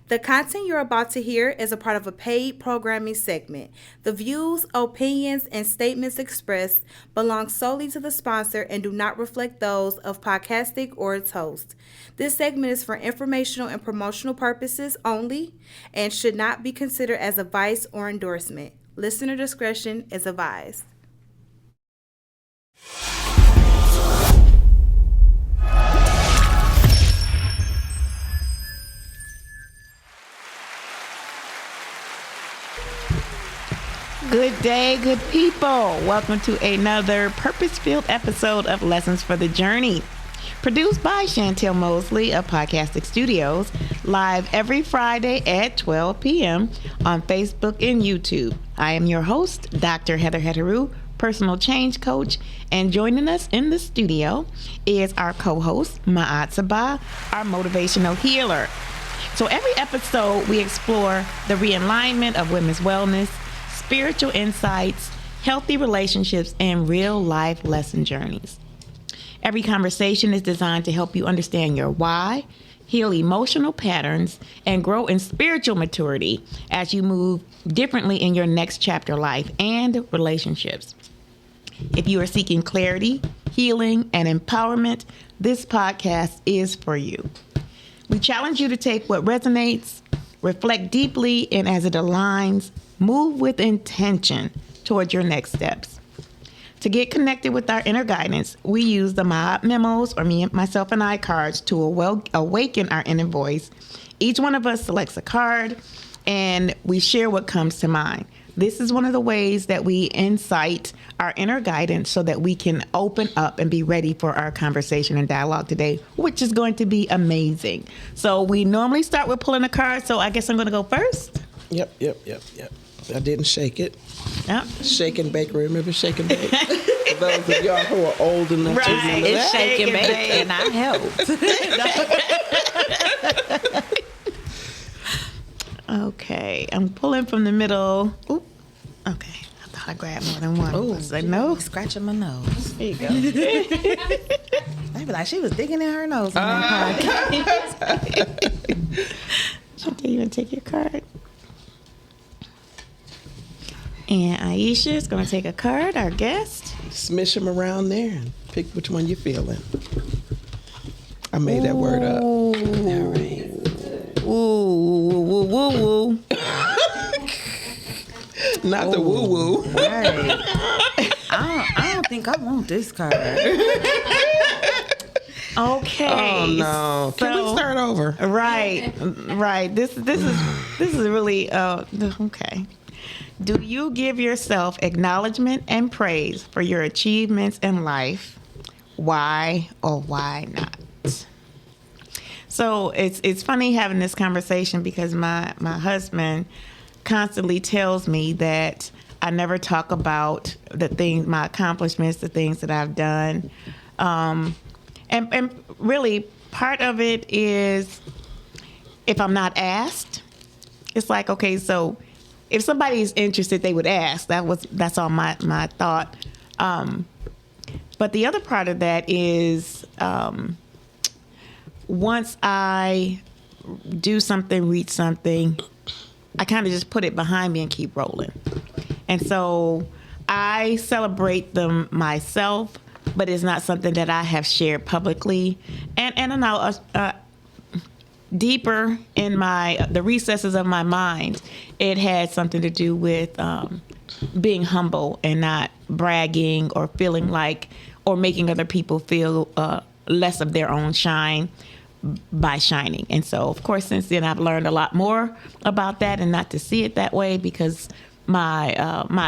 The content you're about to hear is a part of a paid programming segment. The views, opinions, and statements expressed belong solely to the sponsor and do not reflect those of Podcastic or its host. This segment is for informational and promotional purposes only and should not be considered as advice or endorsement. Listener discretion is advised. Good day, good people. Welcome to another purpose-filled episode of Lessons for the Journey. Produced by Chantel Mosley of Podcastic Studios, live every Friday at 12 p.m. on Facebook and YouTube. I am your host, Dr. Hetheru, personal change coach, and joining us in the studio is our co-host, Ma'at Seba, our motivational healer. So every episode, we explore the realignment of women's wellness, spiritual insights, healthy relationships, and real-life lesson journeys. Every conversation is designed to help you understand your why, heal emotional patterns, and grow in spiritual maturity as you move differently in your next chapter life and relationships. If you are seeking clarity, healing, and empowerment, this podcast is for you. We challenge you to take what resonates, reflect deeply, and as it aligns, move with intention towards your next steps. To get connected with our inner guidance, we use the Ma'at memos or myself and I cards to awaken our inner voice. Each one of us selects a card and we share what comes to mind. This is one of the ways that we incite our inner guidance so that we can open up and be ready for our conversation and dialogue today, which is going to be amazing. So we normally start with pulling a card, so I guess I'm going to go first. Yep. I didn't shake it. Yep. Shake and bake. Remember shake and bake? For those of y'all who are old enough to remember It's that. shake and bake, and I helped. Okay, I'm pulling from the middle. Oop. Okay, I thought I grabbed more than one. Ooh, I was like, no. Scratching my nose. There you go. They be like, she was digging in her nose. In that podcast. Chantel, you want to take your card? And Iesha is going to take a card, our guest. Smish them around there and pick which one you're feeling. I made that word up. All right. Ooh, woo, woo, woo. Not the woo woo. Right. I don't think I want this card. Okay. Oh no! Can we start over? Right. This is really okay. Do you give yourself acknowledgement and praise for your achievements in life? Why or why not? So it's funny having this conversation because my husband constantly tells me that I never talk about the things, my accomplishments, the things that I've done. And really part of it is if I'm not asked, it's like, okay, so if somebody is interested, they would ask. That's all my thought. But the other part of that is once I do something, reach something, I kind of just put it behind me and keep rolling. And so I celebrate them myself, but it's not something that I have shared publicly. And now deeper in the recesses of my mind, it had something to do with being humble and not bragging or feeling like, or making other people feel less of their own shine by shining. And so, of course, since then, I've learned a lot more about that and not to see it that way, because my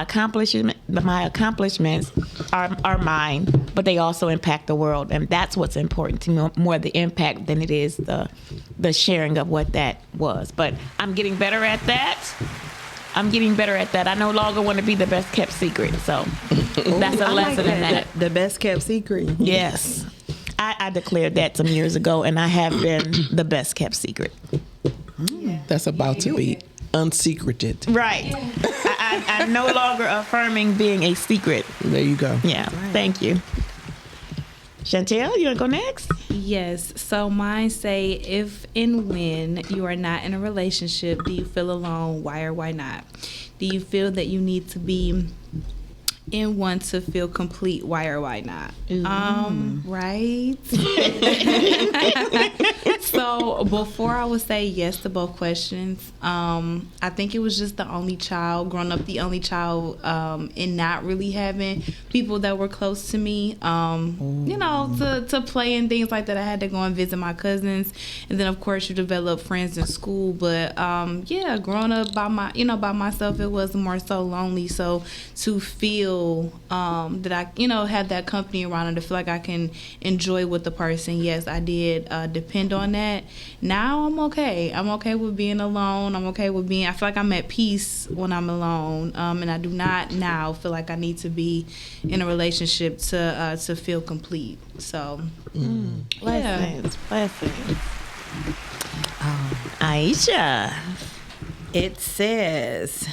accomplishments are mine, but they also impact the world, and that's what's important to me, more the impact than it is the sharing of what that was. But I'm getting better at that. I no longer want to be the best kept secret. So that's a lesson in that. The best kept secret. Yes. I declared that some years ago, and I have been the best kept secret. That's about to be unsecreted. Right. I'm no longer affirming being a secret. There you go. Yeah. Thank you. Chantel, you want to go next? Yes. So mine say, if and when you are not in a relationship, do you feel alone? Why or why not? Do you feel that you need to be in one to feel complete? Why or why not? Right. So before I would say yes to both questions, I think it was just the only child, growing up the only child, and not really having people that were close to me, you know, to play and things like that. I had to go and visit my cousins, and then of course you develop friends in school. But yeah, growing up by myself, it was more so lonely. So to feel that I, have that company around and to feel like I can enjoy with the person. Yes, I did depend on that. Now I'm okay. I'm okay with being alone. I feel like I'm at peace when I'm alone. And I do not now feel like I need to be in a relationship to feel complete. So, Blessings. Iesha. It says,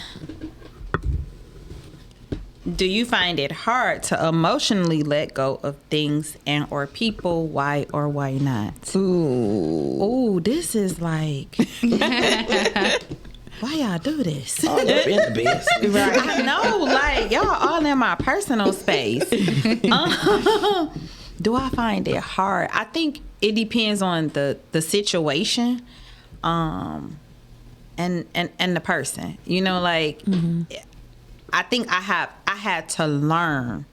do you find it hard to emotionally let go of things and or people? Why or why not? Ooh, this is like, why y'all do this? All up in the business. Right. I know, like, y'all all in my personal space. Do I find it hard? I think it depends on the situation, and the person. Like, I think I had to learn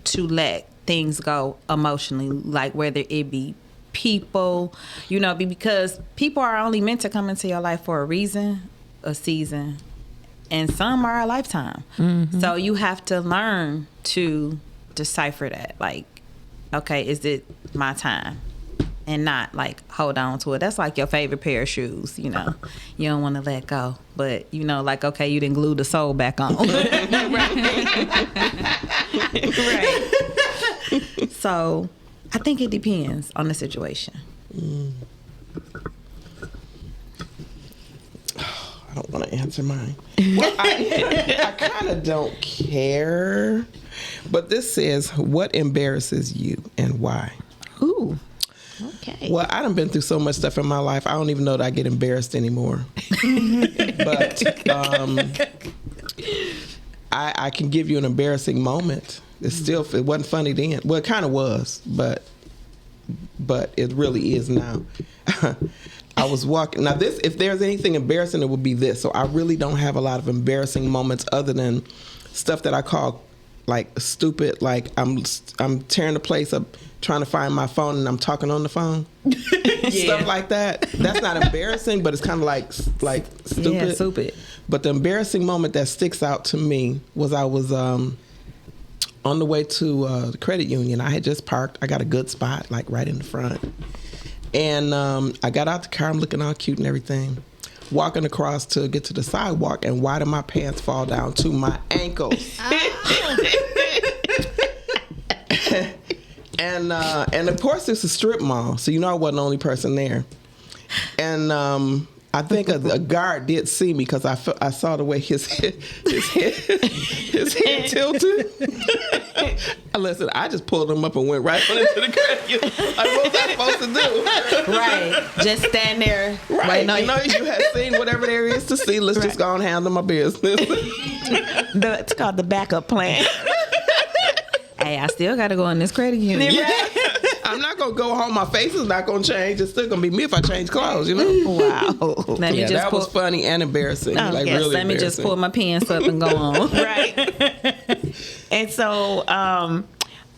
to let things go emotionally, like whether it be people, because people are only meant to come into your life for a reason, a season, and some are a lifetime. So you have to learn to decipher that. Like, okay, is it my time? And not like hold on to it. That's like your favorite pair of shoes, you don't want to let go, but like, okay, you didn't glue the sole back on. Right. So I think it depends on the situation. I don't want to answer mine. Well, I kind of don't care, but this says, what embarrasses you and why? Ooh. Okay. Well, I done been through so much stuff in my life, I don't even know that I get embarrassed anymore. But I can give you an embarrassing moment. It wasn't funny then. Well, it kind of was, but it really is now. I was walking. Now, if there's anything embarrassing, it would be this. So I really don't have a lot of embarrassing moments other than stuff that I call like stupid. Like I'm tearing the place up, trying to find my phone, and I'm talking on the phone. Stuff like that. That's not embarrassing, but it's kind of like stupid. Yeah, stupid. But the embarrassing moment that sticks out to me was I was on the way to the credit union. I had just parked. I got a good spot, like right in the front. And I got out the car. I'm looking all cute and everything. Walking across to get to the sidewalk, and why did my pants fall down to my ankles? And of course it's a strip mall, so I wasn't the only person there. And I think a guard did see me because I saw the way his head tilted. Listen, I just pulled him up and went right on into the credit union. Like, what was I supposed to do? Right, just stand there. Right, you had seen whatever there is to see. Let's just go and handle my business. It's called the backup plan. Hey, I still got to go in this credit union. Yeah. I'm not going to go home. My face is not going to change. It's still going to be me if I change clothes, Wow. That was funny and embarrassing. Yes, really let me just pull my pants up and go on. Right. And so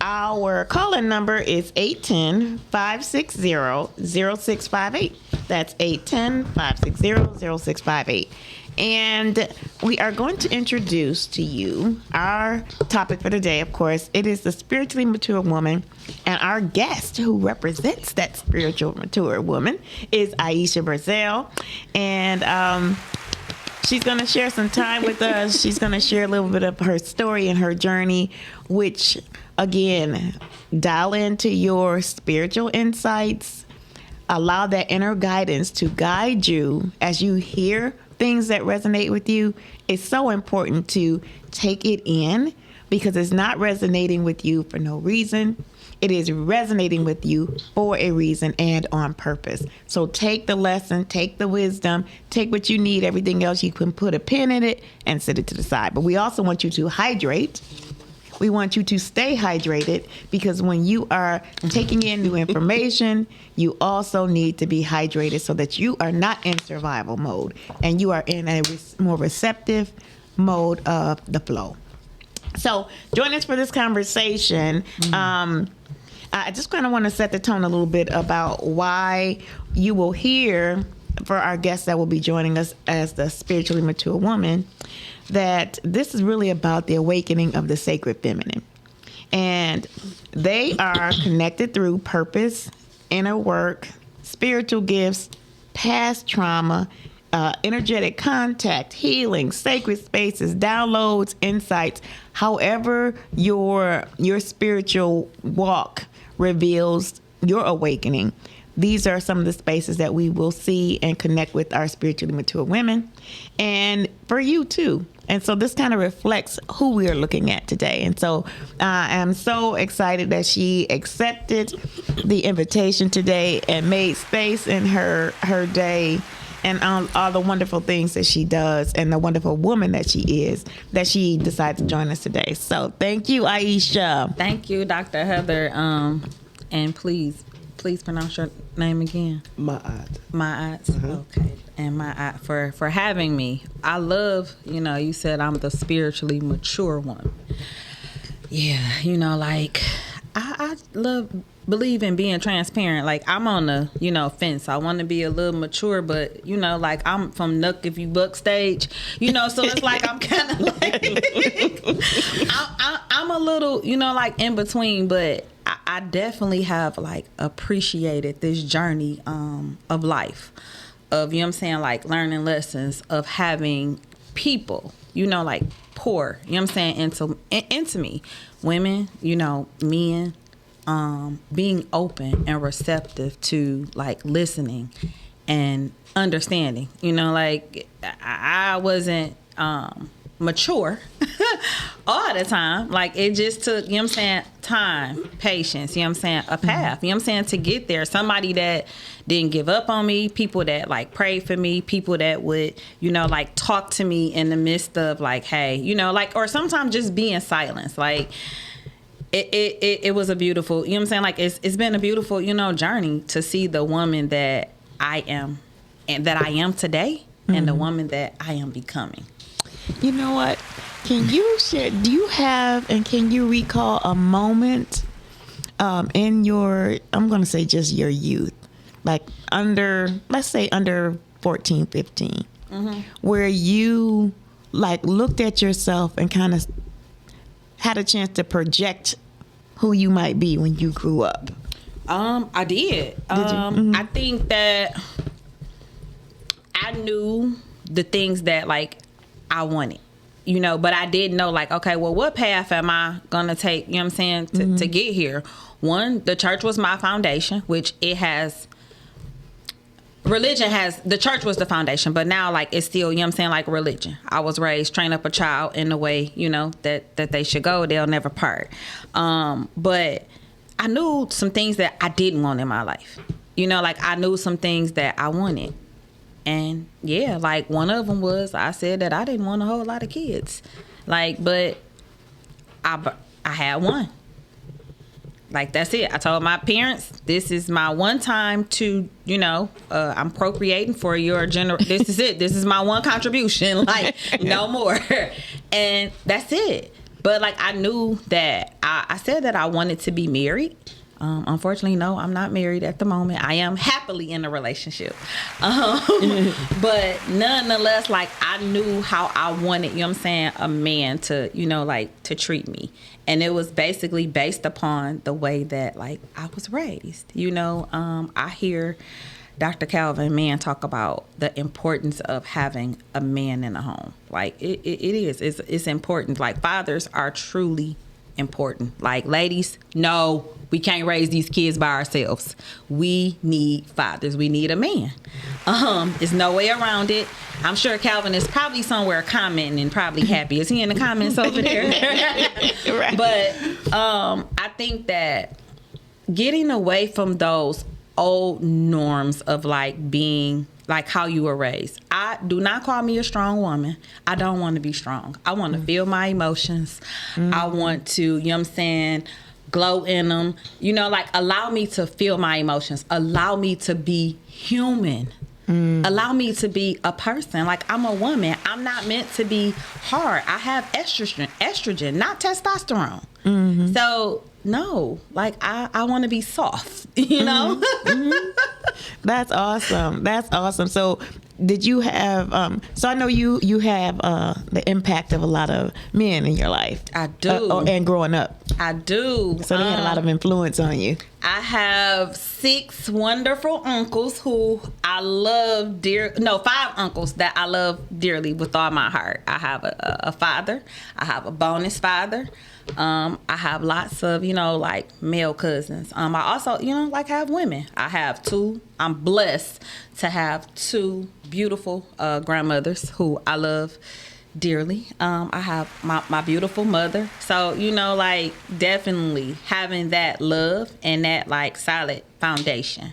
our call-in number is 810-560-0658. That's 810-560-0658. And we are going to introduce to you our topic for today. Of course, it is the spiritually mature woman. And our guest who represents that spiritual mature woman is Iesha Brassell. And she's going to share some time with us. She's going to share a little bit of her story and her journey, which, again, dial into your spiritual insights. Allow that inner guidance to guide you as you hear things that resonate with you. It's so important to take it in because it's not resonating with you for no reason. it is resonating with you for a reason and on purpose. So take the lesson, take the wisdom, take what you need. Everything else, you can put a pin in it and set it to the side. But we also want you to hydrate. We want you to stay hydrated, because when you are taking in new information, you also need to be hydrated so that you are not in survival mode and you are in a more receptive mode of the flow. So join us for this conversation. I just kind of want to set the tone a little bit about why you will hear, for our guests that will be joining us as the spiritually mature woman, that this is really about the awakening of the sacred feminine. And they are connected through purpose, inner work, spiritual gifts, past trauma, energetic contact, healing, sacred spaces, downloads, insights. However your spiritual walk reveals your awakening, these are some of the spaces that we will see and connect with our spiritually mature women, and for you too. And so this kind of reflects who we are looking at today. And so I am so excited that she accepted the invitation today and made space in her day, and all the wonderful things that she does and the wonderful woman that she is, that she decided to join us today. So thank you, Iesha. Thank you, Dr. Heather. And please pronounce your name again. Ma'at. Okay. And Ma'at for having me. I love, you said I'm the spiritually mature one. Yeah, like I believe in being transparent. Like, I'm on the, fence. I want to be a little mature, but, like, I'm from Nook if you buck stage, so it's like I'm kind of like, I'm a little, like in between, but I definitely have like appreciated this journey of life, of, like learning lessons, of having people, like pour, into me, women, men, being open and receptive to like listening and understanding. Like I wasn't mature all the time. Like, it just took, time, patience, a path, to get there. Somebody that didn't give up on me, people that like prayed for me, people that would, like talk to me in the midst of like, hey, like, or sometimes just be in silence. Like, it was a beautiful, like, it's been a beautiful, journey to see the woman that I am and that I am today, and the woman that I am becoming. You know what? Can you share, do you have, and can you recall a moment in your, I'm going to say just your youth, like let's say under 14, 15, where you like looked at yourself and kind of had a chance to project who you might be when you grew up? I did. I think that I knew the things that like I wanted, but I didn't know like, okay, well, what path am I going to take, to get here? One, the church was my foundation, which it has, the church was the foundation, but now like it's still, like religion. I was raised, train up a child in the way, that they should go. They'll never part. But I knew some things that I didn't want in my life. Like I knew some things that I wanted. And yeah, like one of them was, I said that I didn't want a whole lot of kids. Like, but I had one. Like, that's it. I told my parents, this is my one time to, I'm procreating for your this is it. This is my one contribution. Like, no more. And that's it. But like, I knew that I said that I wanted to be married. Unfortunately, no, I'm not married at the moment. I am happily in a relationship. But nonetheless, like, I knew how I wanted, a man to, like, to treat me. And it was basically based upon the way that, like, I was raised. I hear Dr. Calvin Mann talk about the importance of having a man in a home. Like, it is. It's important. Like, fathers are truly important. Like, ladies, no, we can't raise these kids by ourselves. We need fathers. We need a man. There's no way around it. I'm sure Calvin is probably somewhere commenting and probably happy. Is he in the comments over there? Right. But I think that getting away from those old norms of like being like how you were raised. I do not call me a strong woman. I don't want to be strong. I want to feel my emotions. I want to, you know what I'm saying, glow in them. You know, like allow me to feel my emotions. Allow me to be human. Allow me to be a person. Like I'm a woman. I'm not meant to be hard. I have estrogen, not testosterone. So no, like I want to be soft, you know? That's awesome. So did you have, so I know you have the impact of a lot of men in your life. I do. And growing up. I do. So they had a lot of influence on you. I have 6 wonderful uncles who I love no, 5 uncles that I love dearly with all my heart. I have a father. I have a bonus father. I have lots of, you know, like male cousins. I also, you know, like have women. I have 2. I'm blessed to have 2 beautiful grandmothers who I love dearly. I have my beautiful mother. So, you know, like definitely having that love and that like solid foundation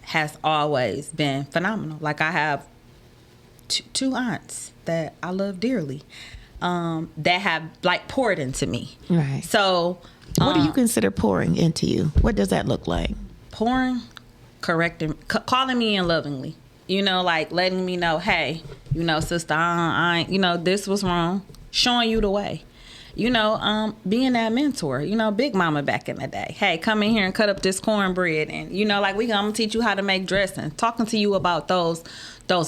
has always been phenomenal. Like I have 2 aunts that I love dearly. That have like poured into me. Right. So what do you consider pouring into you? What does that look like? Pouring, correcting, calling me in lovingly. You know, like letting me know, hey, you know, sister, I you know, this was wrong. Showing you the way. You know, being that mentor. You know, Big Mama back in the day. Hey, come in here and cut up this cornbread, and you know, like I'm gonna teach you how to make dressing. Talking to you about those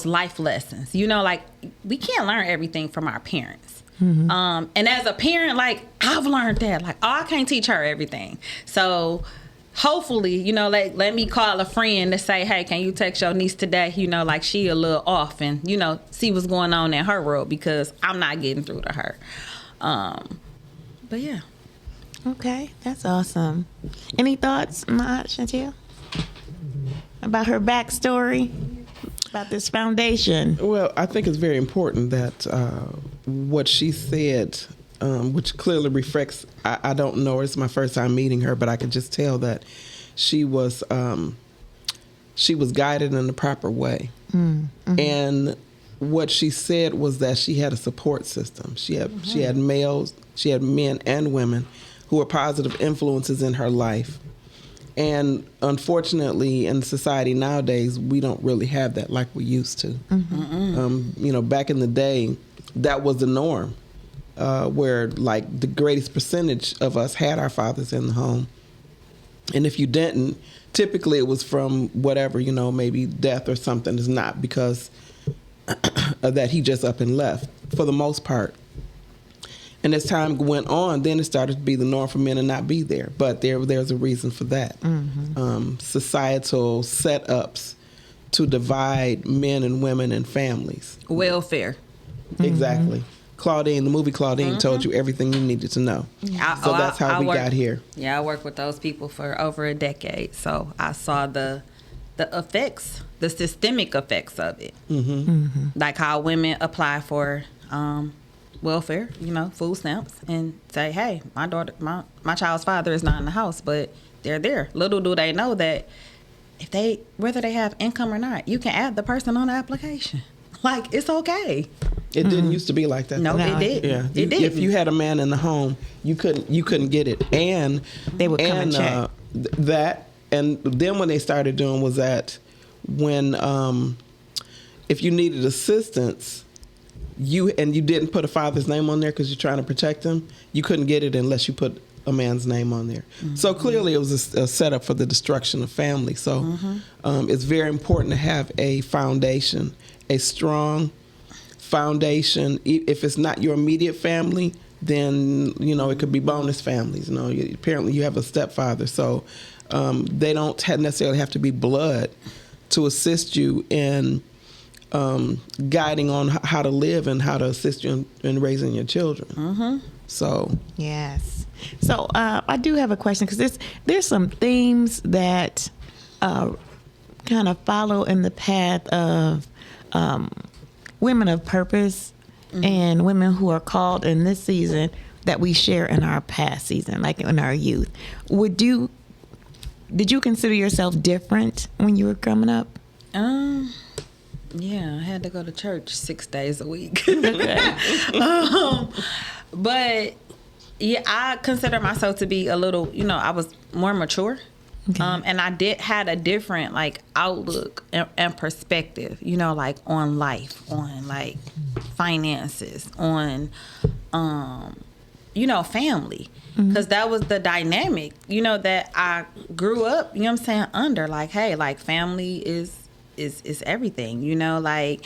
life lessons. You know, like we can't learn everything from our parents. And as a parent, like I've learned that, like, I can't teach her everything. So hopefully, you know, like let me call a friend to say, hey, can you text your niece today? You know, like she a little off, and you know, see what's going on in her world because I'm not getting through to her. But yeah. Okay, that's awesome. Any thoughts, Ma'at, Chantel, about her backstory, about this foundation? Well, I think it's very important that what she said, which clearly reflects, I don't know her, it's my first time meeting her, but I could just tell that she was guided in the proper way. And what she said was that she had a support system. She had males, she had men and women who were positive influences in her life. And unfortunately, in society nowadays, we don't really have that like we used to. You know, back in the day, that was the norm, where like the greatest percentage of us had our fathers in the home. And if you didn't, typically it was from whatever, you know, maybe death or something. Is not because that he just up and left, for the most part. And as time went on, then it started to be the norm for men to not be there. But there's a reason for that. Societal setups to divide men and women and families. Welfare. Exactly. The movie Claudine told you everything you needed to know. So that's how we got here. Yeah, I worked with those people for over a decade. So I saw the effects, the systemic effects of it. Like how women apply for welfare, you know, food stamps, and say, hey, my child's father is not in the house, but they're there. Little do they know that whether they have income or not, you can add the person on the application. Like, it's okay. It didn't used to be like that. No, it did. Yeah, it did. If you had a man in the home, you couldn't get it, and they would come and check that. And then when they started doing was that when if you needed assistance, you didn't put a father's name on there because you're trying to protect him, you couldn't get it unless you put a man's name on there. So clearly it was a setup for the destruction of family. So it's very important to have a foundation, a strong foundation. If it's not your immediate family, then, you know, it could be bonus families. You know, apparently you have a stepfather. So they don't necessarily have to be blood to assist you in guiding on how to live and how to assist you in raising your children. So yes. So I do have a question, because there's some themes that kind of follow in the path of women of purpose and women who are called in this season that we share in our past season, like in our youth. Would you did you consider yourself different when you were coming up? Yeah, I had to go to church 6 days a week. Okay. But yeah, I consider myself to be a little, I was more mature. Okay. And I had a different like outlook and perspective, like on life, on like finances, on, family. Because that was the dynamic, that I grew up, under. Like, hey, like family is everything, like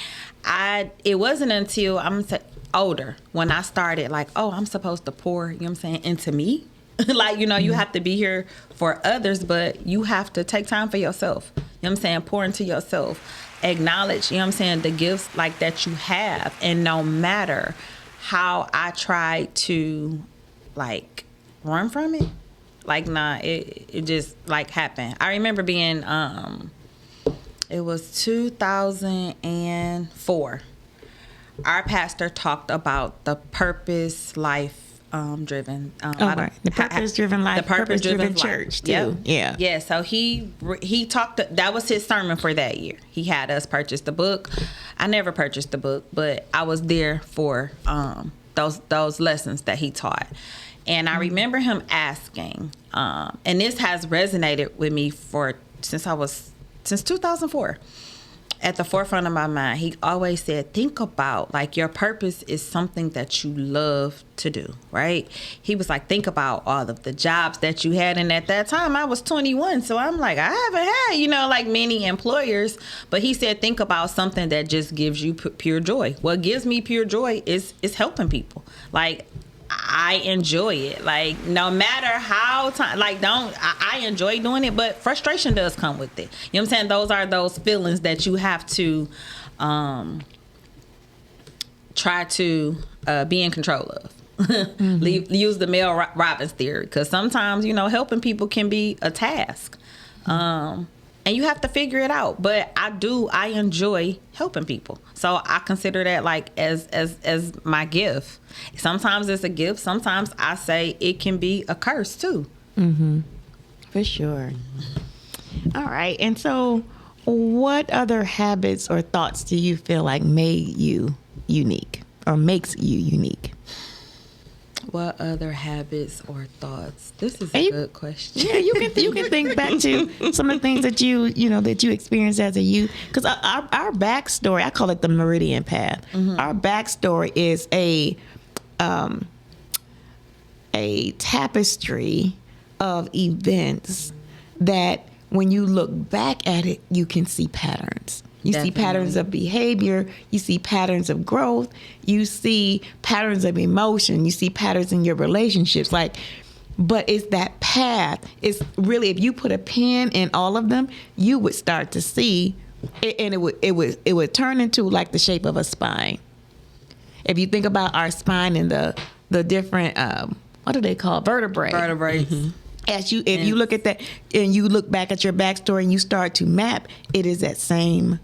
it wasn't until I'm older when I started like, oh, I'm supposed to pour, into me. Like, you have to be here for others, but you have to take time for yourself. Pour into yourself. Acknowledge, the gifts like that you have. And no matter how I try to like run from it, like, nah, it just like happened. I remember being, it was 2004. Our pastor talked about the purpose life driven. The purpose-driven life, the purpose-driven church, too. Yep. Yeah. Yeah, so he talked, that was his sermon for that year. He had us purchase the book. I never purchased the book, but I was there for those lessons that he taught. And I remember him asking, and this has resonated with me since 2004. At the forefront of my mind, he always said, think about, like, your purpose is something that you love to do, right? He was like, think about all of the jobs that you had. And at that time, I was 21. So I'm like, I haven't had, like many employers. But he said, think about something that just gives you pure joy. What gives me pure joy is helping people. Like, I enjoy it. Like, no matter how I enjoy doing it, but frustration does come with it. You know what I'm saying? Those are those feelings that you have to try to be in control of. Mm-hmm. Use the Mel Robbins theory, because sometimes, helping people can be a task. And you have to figure it out. But I enjoy helping people. So I consider that like as my gift. Sometimes it's a gift. Sometimes I say it can be a curse too. Mm-hmm. For sure. All right. And so what other habits or thoughts do you feel like made you unique or makes you unique? What other habits or thoughts? This is a good question. Yeah, you can think back to some of the things that you experienced as a youth. Because our backstory, I call it the Meridian Path. Mm-hmm. Our backstory is a tapestry of events that, when you look back at it, you can see patterns. You Definitely. See patterns of behavior. You see patterns of growth. You see patterns of emotion. You see patterns in your relationships. But it's that path. It's really, if you put a pin in all of them, you would start to see, and it would turn into like the shape of a spine. If you think about our spine and the different what do they call vertebrae? Vertebrae. Mm-hmm. If you look at that and you look back at your backstory and you start to map, it is that same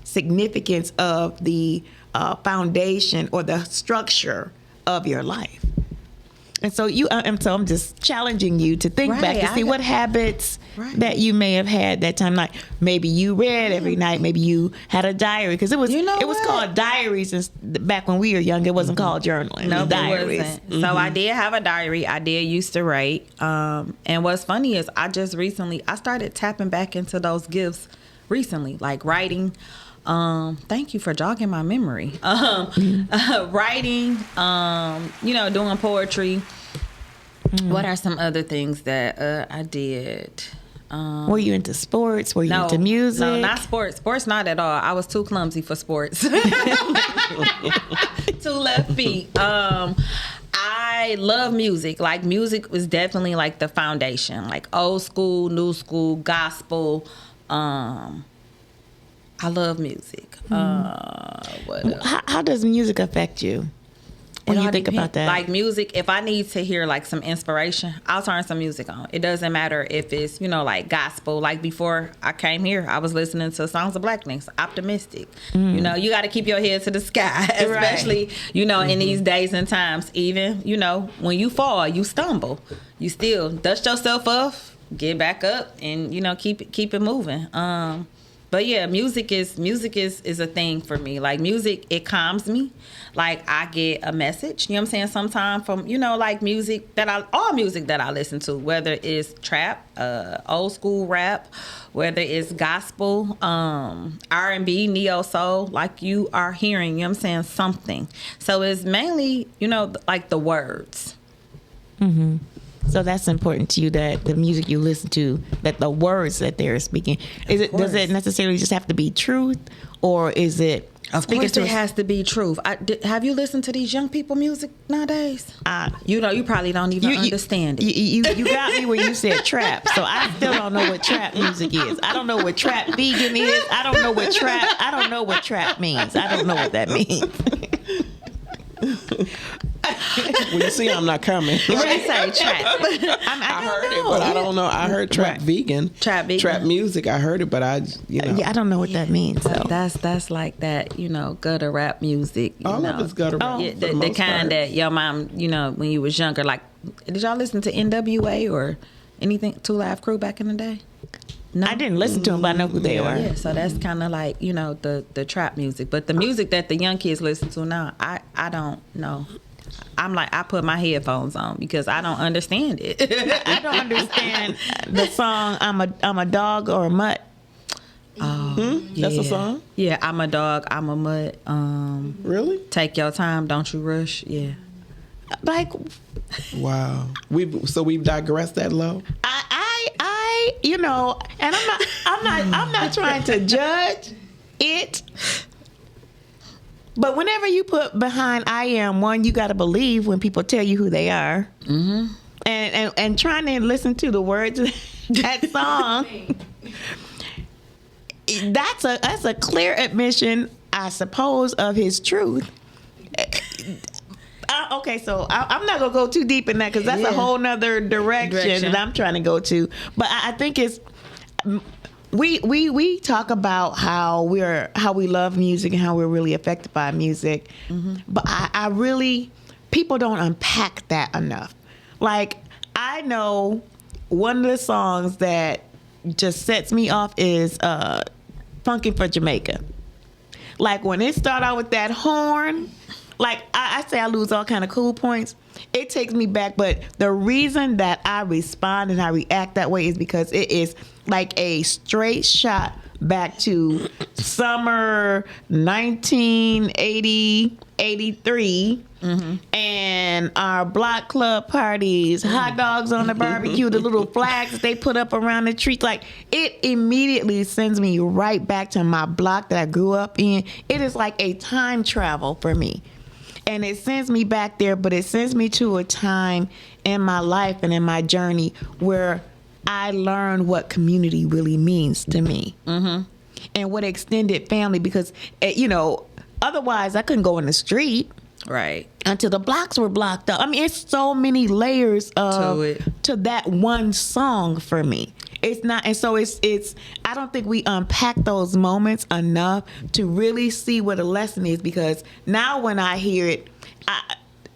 significance of the foundation or the structure of your life. And so I'm just challenging you to think back to see what habits that you may have had that time. Like maybe you read every night, maybe you had a diary, because it was called diaries back when we were young. It wasn't called journaling. No, diaries. It wasn't. Mm-hmm. So I did have a diary. I did used to write. And what's funny is I started tapping back into those gifts recently, like writing. Thank you for jogging my memory. Writing, doing poetry. Mm-hmm. What are some other things that I did? Were you into sports? Were you into music? No, not sports. Sports, not at all. I was too clumsy for sports. 2 left feet. I love music. Like, music was definitely like the foundation. Like old school, new school, gospel. I love music. How does music affect you when you think about that? Like music, if I need to hear like some inspiration, I'll turn some music on. It doesn't matter if it's, like gospel. Like before I came here, I was listening to Songs of Blackness, Optimistic. Mm. You got to keep your head to the sky, especially, in these days and times. Even, when you fall, you stumble. You still dust yourself off get back up and, you know, keep it moving. But yeah, music is a thing for me. Like, music, it calms me. Like, I get a message, you know what I'm saying, sometimes from, you know, like, all music that I listen to, whether it's trap, old school rap, whether it's gospel, R&B, neo soul, like you are hearing, you know what I'm saying, something. So it's mainly, you know, like the words. Mm-hmm. So that's important to you, that the music you listen to, that the words that they're speaking, does it necessarily just have to be truth, or is it? Of course, it has to be truth. Have you listened to these young people music nowadays? You know, you probably don't even understand it. You got me when you said trap. So I still don't know what trap music is. I don't know what trap vegan is. I don't know what trap means. I don't know what that means. When you see I'm not coming. What did you say, trap? I heard it, but I don't know. I heard trap vegan. Trap music. I heard it, but I don't know what that means. So that's like that, you know, gutter rap music. All of it's gutter rap. Yeah, the kind that your mom, you know, when you was younger, like, did y'all listen to NWA or anything, Two Live Crew back in the day? No? I didn't listen to them, but I know who they are. Yeah, so that's kind of like, you know, the trap music. But the music that the young kids listen to now, I don't know. I'm like, I put my headphones on because I don't understand it. I don't understand the song I'm a dog or a mutt. Oh, That's a song? Yeah, I'm a dog, I'm a mutt. Really? Take your time, don't you rush. Yeah. Like, wow. We've digressed that low. I you know, and I'm not trying to judge it. But whenever you put behind I am one, you got to believe when people tell you who they are. Mm-hmm. And trying to listen to the words of that song, that's a clear admission, I suppose, of his truth. Okay, so I'm not going to go too deep in that because that's a whole nother direction that I'm trying to go to. But I think it's... We talk about how we love music and how we're really affected by music, but I really, people don't unpack that enough. Like, I know one of the songs that just sets me off is "Funkin' for Jamaica." Like, when it start out with that horn, like I say I lose all kind of cool points. It takes me back, but the reason that I respond and I react that way is because it is like a straight shot back to summer 1980, 83, and our block club parties, hot dogs on the barbecue, the little flags that they put up around the tree. Like, it immediately sends me right back to my block that I grew up in. It is like a time travel for me. And it sends me back there, but it sends me to a time in my life and in my journey where I learned what community really means to me. Mm-hmm. And what extended family, because, you know, otherwise I couldn't go in the street. Right. Until the blocks were blocked up. I mean, it's so many layers to that one song for me. It's not, and so it's. I don't think we unpack those moments enough to really see what a lesson is. Because now when I hear it,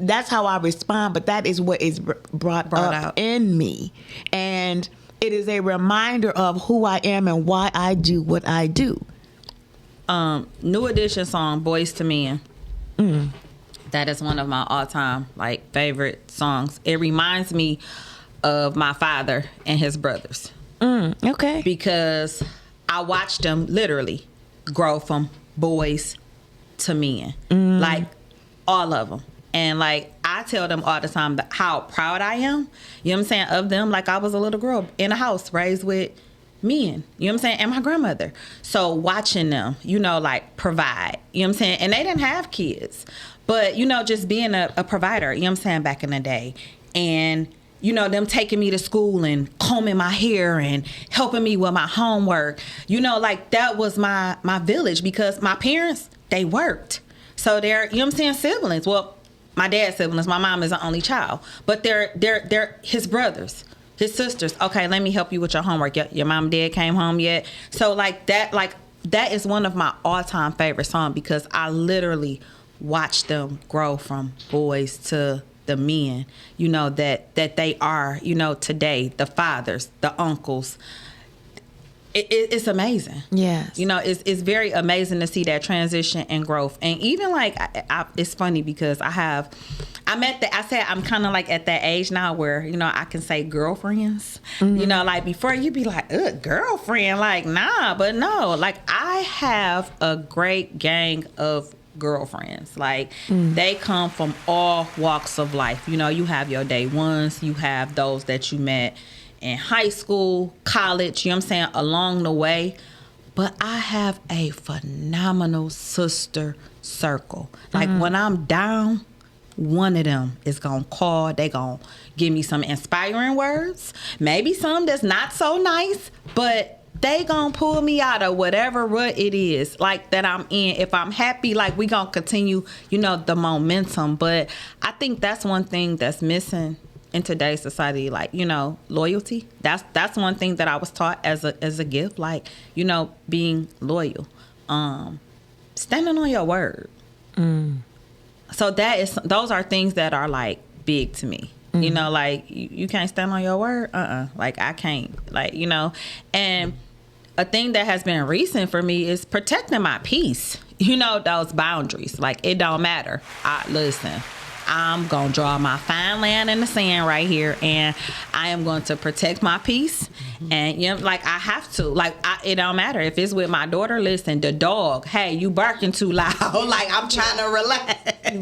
that's how I respond. But that is what is brought up out in me, and it is a reminder of who I am and why I do what I do. New Edition song, "Boys to Men." That is one of my all-time favorite songs. It reminds me of my father and his brothers. Okay. Because I watched them literally grow from boys to men. Like, all of them. And, like, I tell them all the time how proud I am, you know what I'm saying, of them. Like, I was a little girl in a house raised with men, you know what I'm saying, and my grandmother. So watching them, you know, like, provide, you know what I'm saying. And they didn't have kids. But, you know, just being a provider, you know what I'm saying, back in the day. And, you know, them taking me to school and combing my hair and helping me with my homework. You know, like, that was my village because my parents, they worked. So they're, you know what I'm saying, siblings. Well, my dad's siblings, my mom is the only child. But they're his brothers, his sisters. Okay, let me help you with your homework. Your mom and dad came home yet? So, that is one of my all-time favorite songs because I literally watched them grow from boys to the men, you know, that they are, you know, today, the fathers, the uncles. It's amazing. Yes. You know, it's very amazing to see that transition and growth. And even like, it's funny because I said I'm kind of like at that age now where, you know, I can say girlfriends. You know, like before you'd be like, ugh, girlfriend, like, nah, but no, like I have a great gang of girlfriends. Like they come from all walks of life. You know, you have your day ones, you have those that you met in high school, college, you know what I'm saying, along the way. But I have a phenomenal sister circle. Like when I'm down, one of them is gonna call, they gonna give me some inspiring words, maybe some that's not so nice, but they gonna pull me out of whatever rut it is, like that I'm in. If I'm happy, like we gonna continue, you know, the momentum. But I think that's one thing that's missing in today's society, like, you know, loyalty. That's one thing that I was taught as a gift, like, you know, being loyal, standing on your word. So those are things that are like big to me. You know, like you can't stand on your word. Like I can't, like, you know. And a thing that has been recent for me is protecting my peace. You know, those boundaries. Like it don't matter. Listen, I'm going to draw my fine line in the sand right here, and I am going to protect my peace. And, you know, like, I have to. Like, it don't matter. If it's with my daughter, listen, the dog, hey, you barking too loud. Like, I'm trying to relax.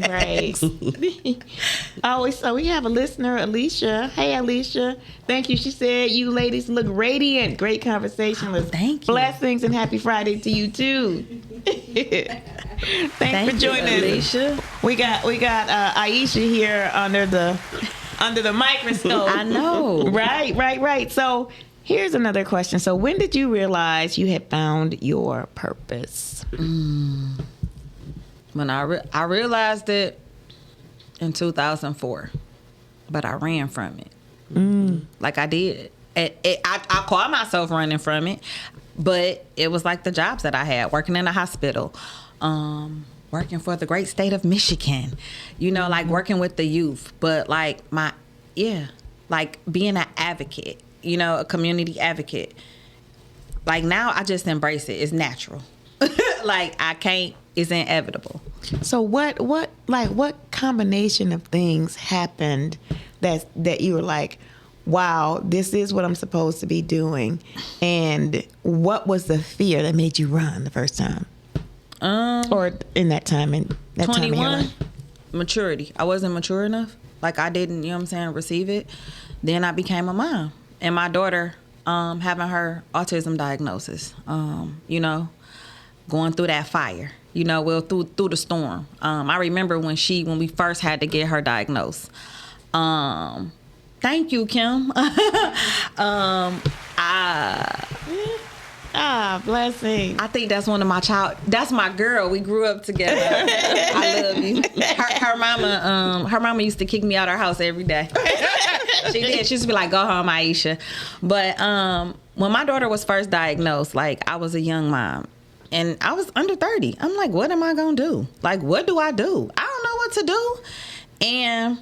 Right. So we have a listener, Iesha. Hey, Iesha. Thank you. She said, you ladies look radiant. Great conversation. Thank you. Blessings and happy Friday to you, too. Thanks for joining us, Iesha. We got Iesha here under the microscope. I know. Right. So here's another question. So when did you realize you had found your purpose? When I realized it in 2004, but I ran from it. Like I did. I caught myself running from it, but it was like the jobs that I had, working in a hospital, working for the great state of Michigan, you know, like working with the youth, but like like being an advocate, you know, a community advocate. Like now I just embrace it. It's natural. Like I can't, it's inevitable. So what combination of things happened that you were like, wow, this is what I'm supposed to be doing? And what was the fear that made you run the first time? Or in that time, 21, maturity. I wasn't mature enough. Like I didn't, you know what I'm saying, receive it. Then I became a mom. And my daughter, having her autism diagnosis, you know, going through that fire, you know, well, through the storm. I remember when we first had to get her diagnosed. Thank you, Kim. Blessing. I think that's one of that's my girl. We grew up together. I love you. Her mama used to kick me out of her house every day. She did. She used to be like, go home, Iesha. But when my daughter was first diagnosed, like I was a young mom and I was under 30. I'm like, what am I going to do? Like, what do? I don't know what to do. And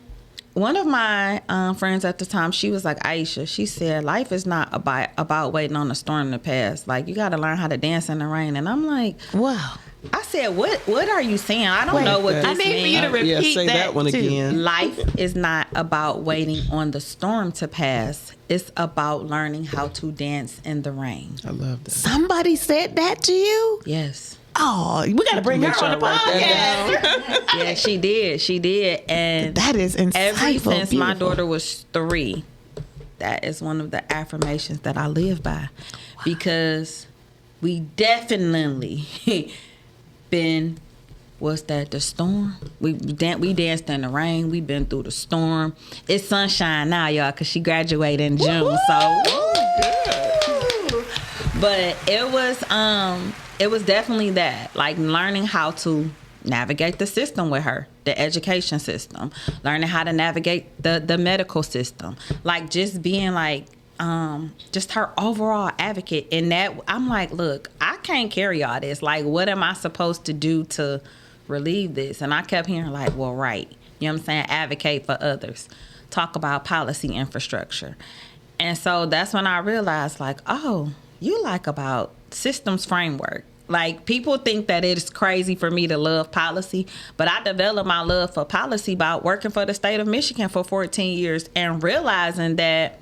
one of my friends at the time, she was like, Iesha, she said, life is not about waiting on the storm to pass. Like, you got to learn how to dance in the rain. And I'm like, wow. I said, what are you saying? I don't know what this means. I need for you to repeat say that one too. again. Life is not about waiting on the storm to pass. It's about learning how to dance in the rain. I love that. Somebody said that to you? Yes. Oh, we got to bring her on the podcast. Yeah, she did. And that is insightful. Ever since beautiful. my daughter was 3, that is one of the affirmations that I live by. Wow. Because we definitely been, what's that, the storm? We danced in the rain. We've been through the storm. It's sunshine now, y'all, because she graduated in June. So, but it was definitely that, like learning how to navigate the system with her, the education system, learning how to navigate the medical system, like just being like, just her overall advocate. And that I'm like, look, I can't carry all this. Like, what am I supposed to do to relieve this? And I kept hearing like, well, right. You know what I'm saying? Advocate for others. Talk about policy infrastructure. And so that's when I realized, like, oh, you like about systems framework. Like, people think that it's crazy for me to love policy, but I developed my love for policy by working for the state of Michigan for 14 years and realizing that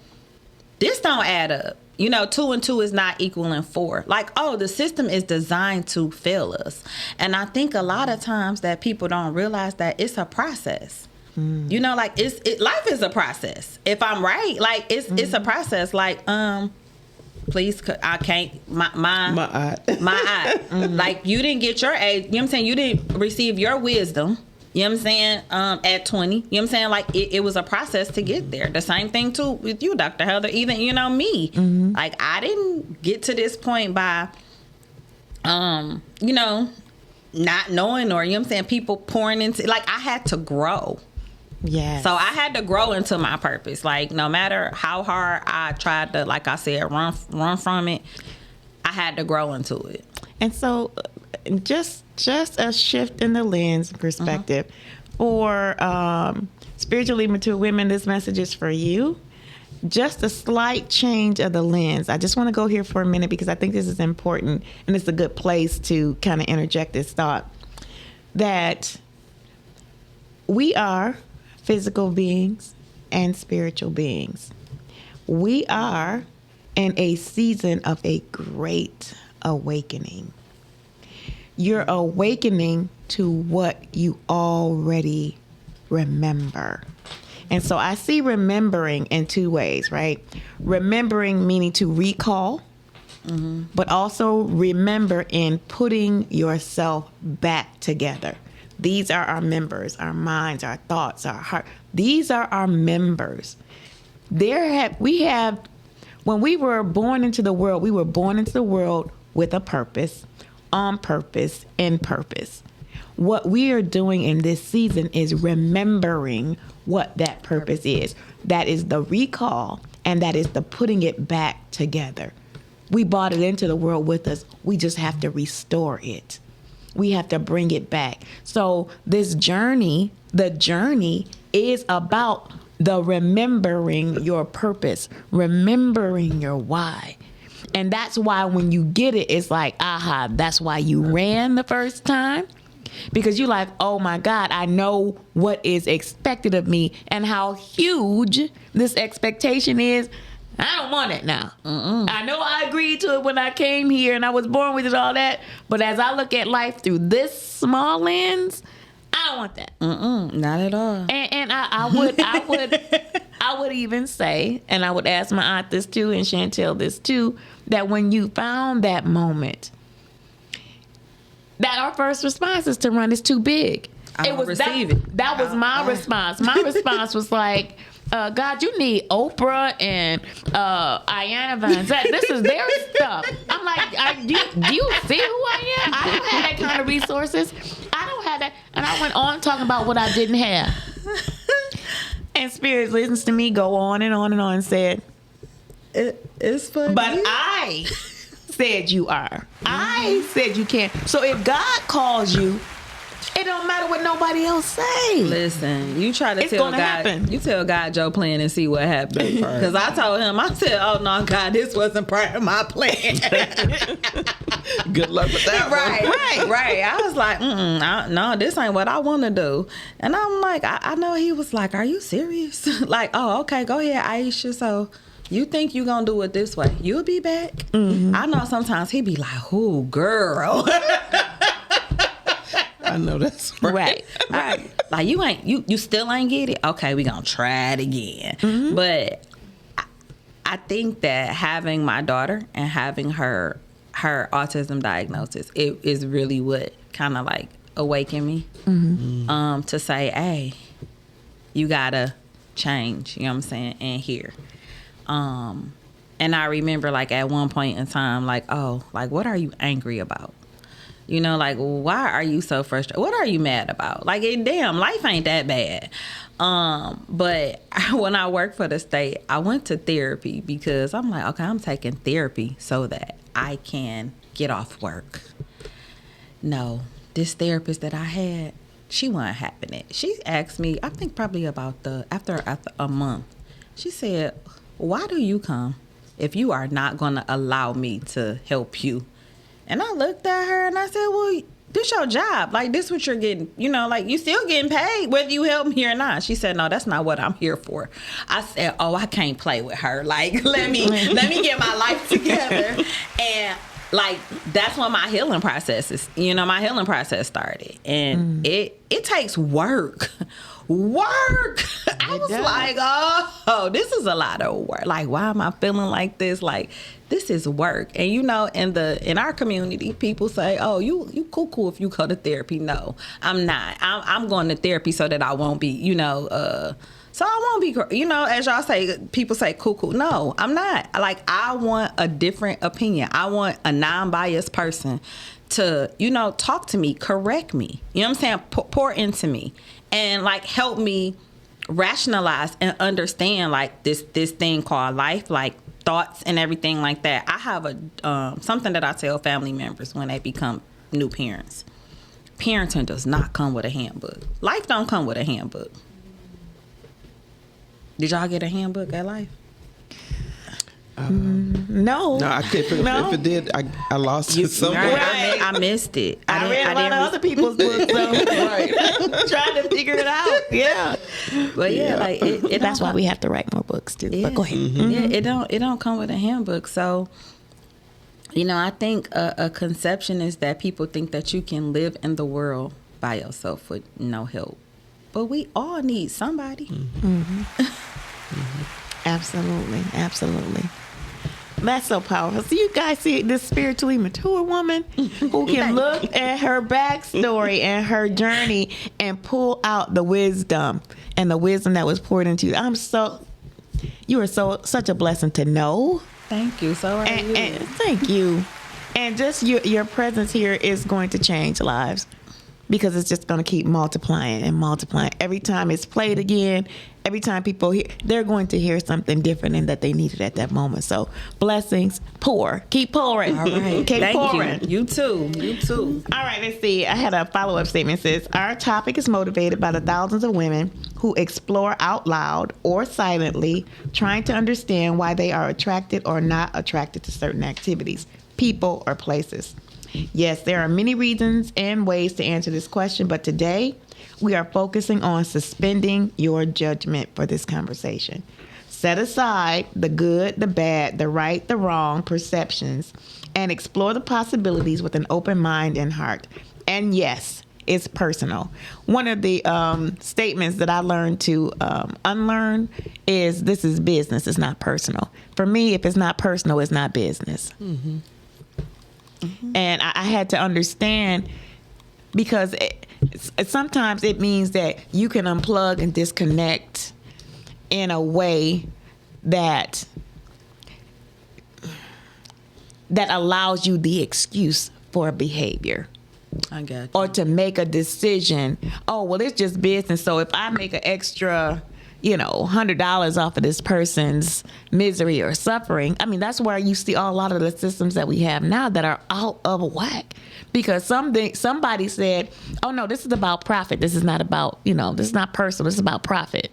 this don't add up. 2 and 2 is not equaling 4. Like, oh, the system is designed to fail us. And I think a lot of times that people don't realize that it's a process. Like, life is a process. If I'm right, like, it's a process. Like, please, I can't, my eye. Like, you didn't get your age, you know what I'm saying? You didn't receive your wisdom, you know what I'm saying, at 20. You know what I'm saying? Like, it was a process to get there. The same thing, too, with you, Dr. Heather, even, me. Like, I didn't get to this point by, not knowing, or, you know what I'm saying, people pouring into, like, I had to grow. Yeah. So I had to grow into my purpose. Like, no matter how hard I tried to, like I said, run from it, I had to grow into it. And so just a shift in the lens perspective. For spiritually mature women, this message is for you. Just a slight change of the lens. I just want to go here for a minute because I think this is important, and it's a good place to kind of interject this thought. That we are physical beings and spiritual beings. We are in a season of a great awakening. You're awakening to what you already remember. And so I see remembering in 2 ways, right? Remembering meaning to recall, but also remember in putting yourself back together. These are our members, our minds, our thoughts, our heart. These are our members. When we were born into the world, we were born into the world with a purpose, on purpose, in purpose. What we are doing in this season is remembering what that purpose is. That is the recall, and that is the putting it back together. We brought it into the world with us. We just have to restore it. We have to bring it back. So this journey, the journey is about the remembering your purpose, remembering your why. And that's why when you get it, it's like, aha, that's why you ran the first time. Because you're like, oh my God, I know what is expected of me and how huge this expectation is. I don't want it now. I know I agreed to it when I came here and I was born with it, all that. But as I look at life through this small lens, I don't want that. Not at all. And I would even say, and I would ask my aunt this too, and Chantel this too, that when you found that moment, that our first response is to run. It's too big. That was my response. My response was like, God, you need Oprah and Ayanna Van Zandt. This is their stuff. I'm like, do you see who I am? I don't have that kind of resources. I don't have that. And I went on talking about what I didn't have. And Spirit listens to me go on and on and on and said, it's funny. But I said you are. I said you can. So if God calls you, it don't matter what nobody else say. Listen, you try to tell God, happen. You tell God your plan and see what happens. Because I told him, I said, oh no, God, this wasn't part of my plan. Good luck with that Right. I was like, no, this ain't what I want to do. And I'm like, I know he was like, are you serious? Like, oh, okay, go ahead, Iesha. So you think you gonna do it this way? You'll be back. I know sometimes he be like, oh, girl. I know that's right. Like you still ain't get it. Okay, we gonna try it again. But I think that having my daughter and having her autism diagnosis, it is really what kind of like awakened me to say, hey, you gotta change. You know what I'm saying? And here. And I remember like at one point in time, like, oh, like what are you angry about? You know, like, why are you so frustrated? What are you mad about? Like, damn, life ain't that bad. But when I worked for the state, I went to therapy because I'm like, okay, I'm taking therapy so that I can get off work. No, this therapist that I had, she wasn't having it. She asked me, I think probably about after a month. She said, "Why do you come if you are not going to allow me to help you?" And I looked at her and I said, "Well, this your job. Like, this what you're getting, like, you still getting paid whether you help me or not." She said, "No, that's not what I'm here for." I said, "Oh, I can't play with her. Like, let me get my life together." And like, that's when my healing process started. And it takes work. I was like, oh, this is a lot of work. Like, why am I feeling like this? Like, this is work. And in our community, people say, "Oh, you cool if you go to therapy." No, I'm not. I'm going to therapy so that I won't be, so I won't be, as y'all say, people say cool. No, I'm not. Like, I want a different opinion. I want a non-biased person to, talk to me, correct me. You know what I'm saying? Pour into me and, like, help me rationalize and understand, like, this thing called life, like thoughts and everything like that. I have something that I tell family members when they become new parents. Parenting does not come with a handbook. Life don't come with a handbook. Did y'all get a handbook at life? No. No, if it did, I lost it somewhere. Right. I missed it. I read a lot of other people's books, so trying to figure it out. Yeah. But yeah, like it that's why we have to write more books too. Yeah. But go ahead. Yeah, it don't come with a handbook. So, I think a conception is that people think that you can live in the world by yourself with no help. But we all need somebody. Absolutely. That's so powerful. So you guys see this spiritually mature woman who can look at her backstory and her journey and pull out the wisdom and the wisdom that was poured into you. You are such a blessing to know. Thank you. So are you. And thank you. And just your presence here is going to change lives. Because it's just going to keep multiplying and multiplying. Every time it's played again, every time people hear, they're going to hear something different and that they needed at that moment. So blessings, keep pouring. All right. Keep pouring. You too. All right, let's see. I had a follow-up statement. It says, our topic is motivated by the thousands of women who explore out loud or silently, trying to understand why they are attracted or not attracted to certain activities, people, or places. Yes, there are many reasons and ways to answer this question, but today we are focusing on suspending your judgment for this conversation. Set aside the good, the bad, the right, the wrong perceptions, and explore the possibilities with an open mind and heart. And yes, it's personal. One of the statements that I learned to unlearn is this is business, it's not personal. For me, if it's not personal, it's not business. Mm-hmm. And I had to understand because sometimes it means that you can unplug and disconnect in a way that allows you the excuse for a behavior. I got you. Or to make a decision. Oh, well, it's just business. So if I make an extra $100 off of this person's misery or suffering. I mean, that's where you see a lot of the systems that we have now that are out of whack. Because somebody said, oh, no, this is about profit. This is not about, this is not personal. This is about profit.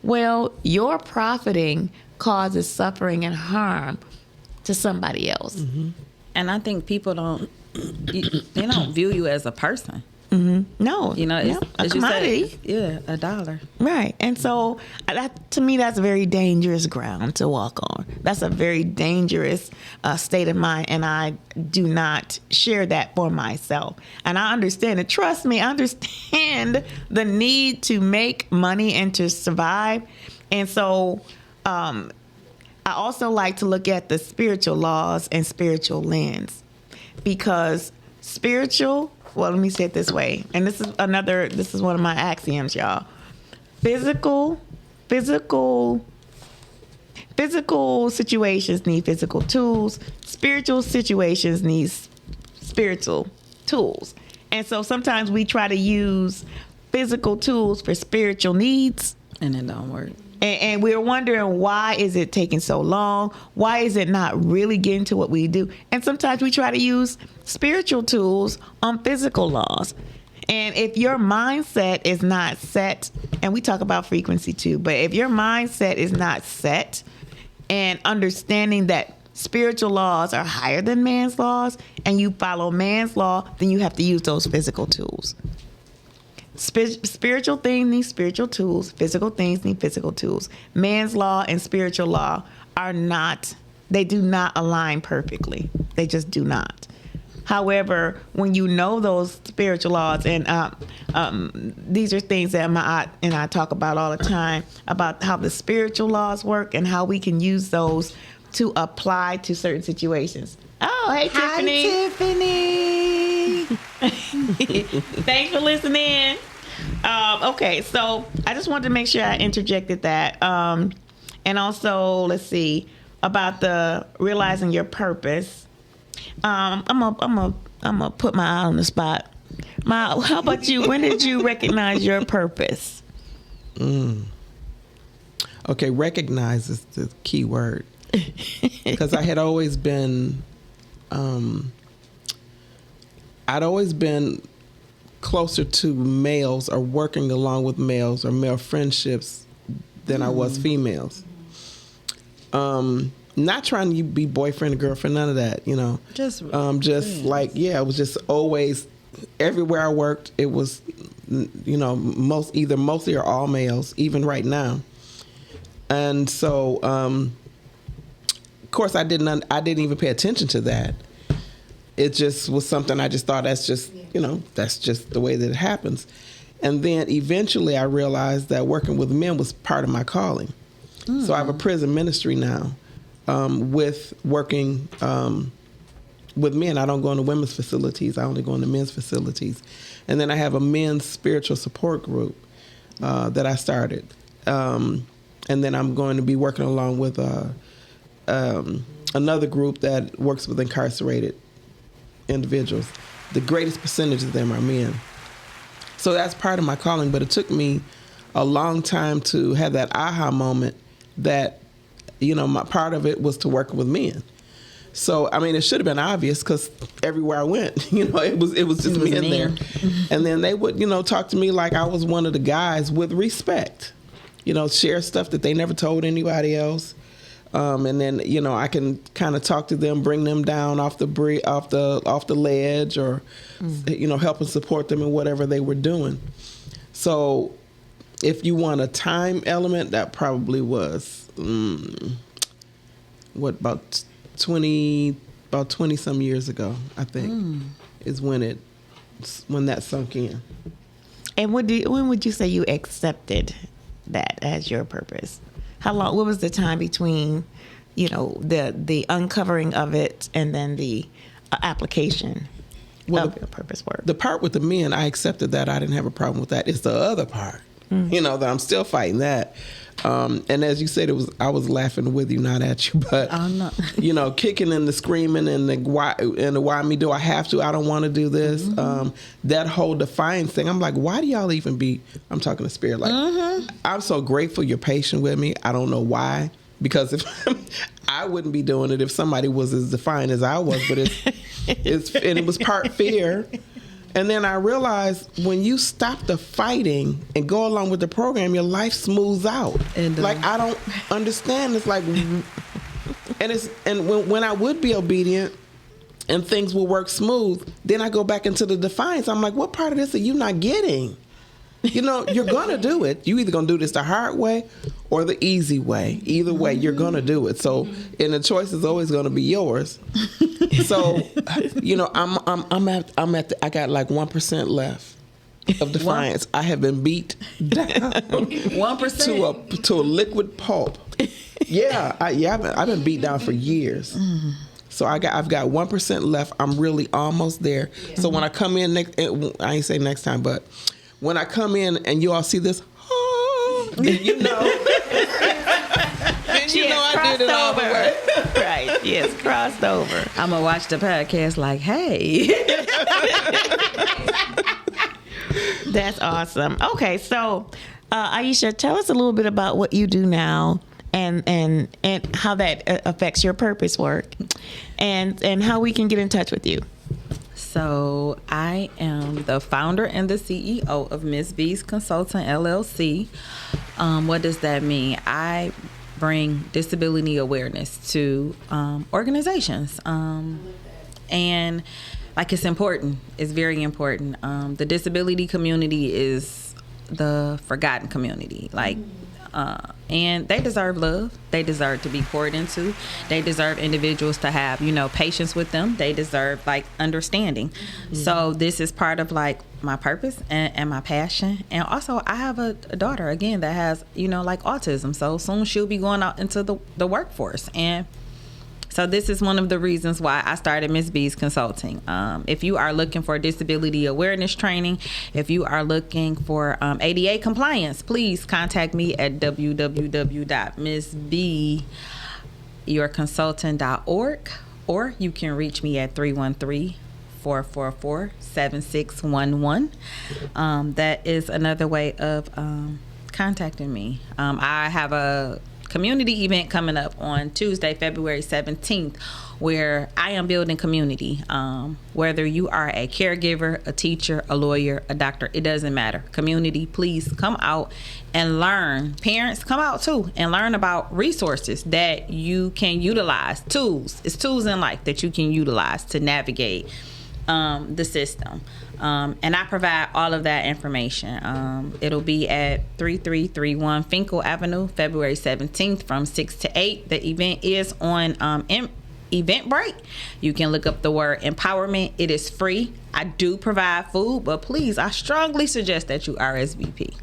Well, your profiting causes suffering and harm to somebody else. Mm-hmm. And I think people they don't view you as a person. Mm-hmm. No, it's a commodity. $1. Right. And so to me, that's very dangerous ground to walk on. That's a very dangerous state of mind. And I do not share that for myself. And I understand it. Trust me, I understand the need to make money and to survive. And so I also like to look at the spiritual laws and spiritual lens, because well, let me say it this way. And this is one of my axioms, y'all. Physical situations need physical tools. Spiritual situations need spiritual tools. And so sometimes we try to use physical tools for spiritual needs. And it don't work. And we're wondering, why is it taking so long? Why is it not really getting to what we do? And sometimes we try to use spiritual tools on physical laws. And if your mindset is not set, and we talk about frequency too, but if your mindset is not set and understanding that spiritual laws are higher than man's laws and you follow man's law, then you have to use those physical tools. Spiritual things need spiritual tools. Physical things need physical tools. Man's law and spiritual law they do not align perfectly. They just do not. However, when you know those spiritual laws, and these are things that Ma'at and I talk about all the time, about how the spiritual laws work and how we can use those to apply to certain situations. Oh, hey, Tiffany. Thanks for listening. Okay, so I just wanted to make sure I interjected that. And also, let's see, about the realizing your purpose. I'm gonna put my eye on the spot. How about you? When did you recognize your purpose? Okay, recognize is the key word. Because I had always been, I'd always been closer to males or working along with males or male friendships than I was females. Not trying to be boyfriend or girlfriend, none of that, you know. Just like, yeah, it was just always, everywhere I worked, it was, you know, mostly or all males, even right now. And so, of course, I didn't even pay attention to that. It just was something I just thought that's just, you know, that's just the way that it happens. And then eventually I realized that working with men was part of my calling. So I have a prison ministry now with working with men. I don't go into women's facilities. I only go into men's facilities. And then I have a men's spiritual support group that I started. And then I'm going to be working along with another group that works with incarcerated individuals. The greatest percentage of them are men. So that's part of my calling, but it took me a long time to have that aha moment that, you know, my part of it was to work with men. So, I mean, it should have been obvious because everywhere I went, you know, it was just men there. And then they would, you know, talk to me like I was one of the guys with respect, you know, share stuff that they never told anybody else. And then, you know, I can kind of talk to them, bring them down off the ledge, or, you know, help and support them in whatever they were doing. So if you want a time element, that probably was, about 20 some years ago, I think, is when that sunk in. And when would you say you accepted that as your purpose? How long? What was the time between, you know, the uncovering of it and then the application of your purpose work? The part with the men, I accepted that. I didn't have a problem with that. It's the other part, you know, that I'm still fighting that. And as you said, I was laughing with you, not at you, but you know, kicking and the screaming and the why me? Do I have to? I don't want to do this. That whole defiance thing. I'm like, why do y'all even be? I'm talking to spirit. Like, I'm so grateful you're patient with me. I don't know why, because if I wouldn't be doing it if somebody was as defiant as I was. But it was part fear. And then I realized when you stop the fighting and go along with the program, your life smooths out. And like, I don't understand. It's like, and when I would be obedient and things will work smooth, then I go back into the defiance. I'm like, what part of this are you not getting? You know, you're going to do it. You either going to do this the hard way or the easy way. Either way, you're going to do it. So, and the choice is always going to be yours. So, you know, I got like 1% left of defiance. I have been beat down 1% to a liquid pulp. Yeah, I've been beat down for years. So I've got 1% left. I'm really almost there. Yeah. So when I come in I ain't say next time, but when I come in and you all see this, then you know. Then you know I did it all the way. Right. Yes, crossed over. I'm going to watch the podcast like, hey. That's awesome. Okay, so Iesha, tell us a little bit about what you do now and how that affects your purpose work and how we can get in touch with you. So I am the founder and the CEO of Ms. B's Consultant LLC. What does that mean? I bring disability awareness to organizations. And like, it's important. It's very important. The disability community is the forgotten community. Like, and they deserve love. They deserve to be poured into. They deserve individuals to have, patience with them. They deserve, understanding. So this is part of, my purpose and my passion. And also, I have a daughter, again, that has, autism. So soon she'll be going out into the workforce. And so this is one of the reasons why I started Ms. B's Consulting. If you are looking for disability awareness training, if you are looking for ADA compliance, please contact me at www.msbyourconsultant.org, or you can reach me at 313-444-7611. That is another way of contacting me. I have a community event coming up on Tuesday, February 17th, where I am building community. Whether you are a caregiver, a teacher, a lawyer, a doctor, it doesn't matter. Community, please come out and learn. Parents, come out too and learn about resources that you can utilize. Tools. It's tools in life that you can utilize to navigate the system. And I provide all of that information. It'll be at 3331 Finkel Avenue, February 17th from 6 to 8. The event is on Eventbrite. You can look up the word empowerment. It is free. I do provide food, but please, I strongly suggest that you RSVP.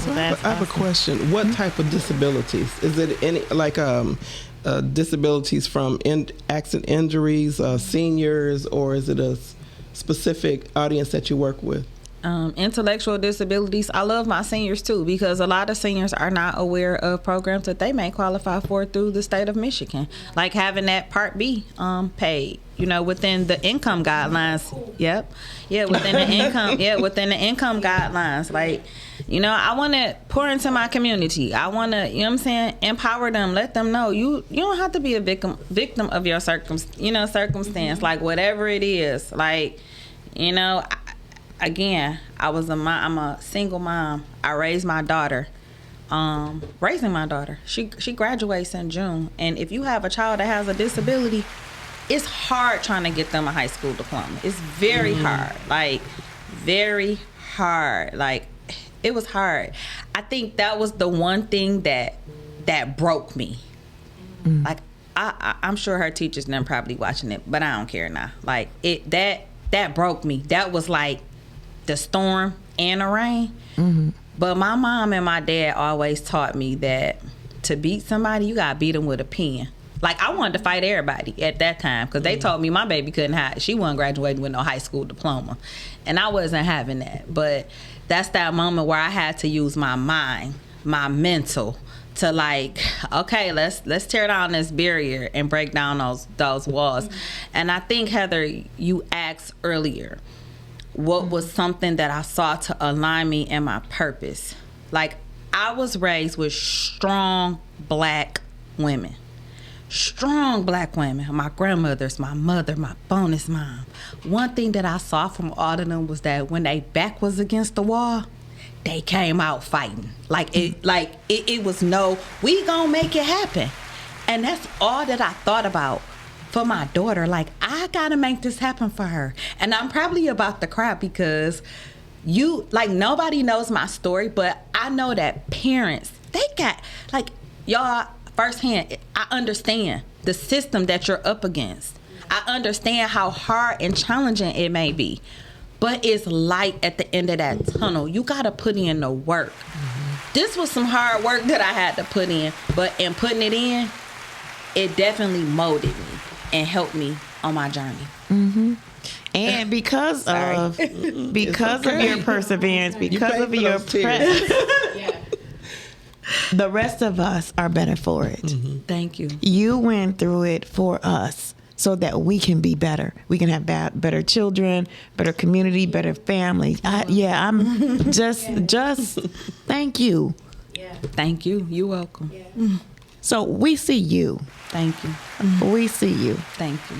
So I have a question. What type of disabilities? Is it any disabilities from accident injuries, seniors, or is it a specific audience that you work with? Intellectual disabilities. I love my seniors too, because a lot of seniors are not aware of programs that they may qualify for through the state of Michigan, like having that Part B paid, within the income guidelines. Within the income guidelines. I want to pour into my community. I want to, empower them, let them know you don't have to be a victim of your circumstance, like whatever it is. Again, I'm a single mom. I raised my daughter. Raising my daughter. She graduates in June. And if you have a child that has a disability, it's hard trying to get them a high school diploma. It's very hard. Very hard. It was hard. I think that was the one thing that broke me. I'm sure her teachers and them probably watching it, but I don't care now. That broke me. That was like the storm and the rain. But my mom and my dad always taught me that to beat somebody, you gotta beat them with a pen. I wanted to fight everybody at that time, because they told me my baby she wasn't graduating with no high school diploma, and I wasn't having that. But that's that moment where I had to use my mind, my mental, to okay, let's tear down this barrier and break down those walls. And I think, Heather, you asked earlier, what was something that I saw to align me in my purpose? I was raised with strong black women. Strong black women. My grandmothers, my mother, my bonus mom. One thing that I saw from all of them was that when they back was against the wall, they came out fighting. It was no, we gonna make it happen. And that's all that I thought about for my daughter. I gotta make this happen for her. And I'm probably about to cry, because nobody knows my story, but I know that parents, they got, y'all, firsthand, I understand the system that you're up against. I understand how hard and challenging it may be, but it's light at the end of that tunnel. You gotta put in the work. This was some hard work that I had to put in, but in putting it in, it definitely molded me and helped me on my journey. And because of your perseverance, because of your presence, the rest of us are better for it. Thank you. You went through it for us so that we can be better. We can have better children, better community, better families. I'm just thank you. Thank you. You're welcome. So we see you. Thank you. We see you. Thank you.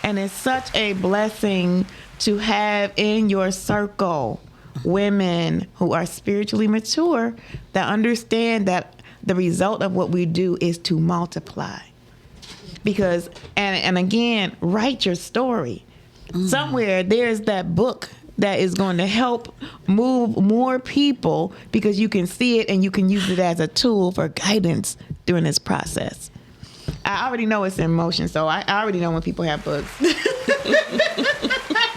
And it's such a blessing to have in your circle women who are spiritually mature that understand that the result of what we do is to multiply. Because, and again, write your story. Somewhere there's that book that is going to help move more people, because you can see it and you can use it as a tool for guidance during this process. I already know it's in motion, so I already know when people have books.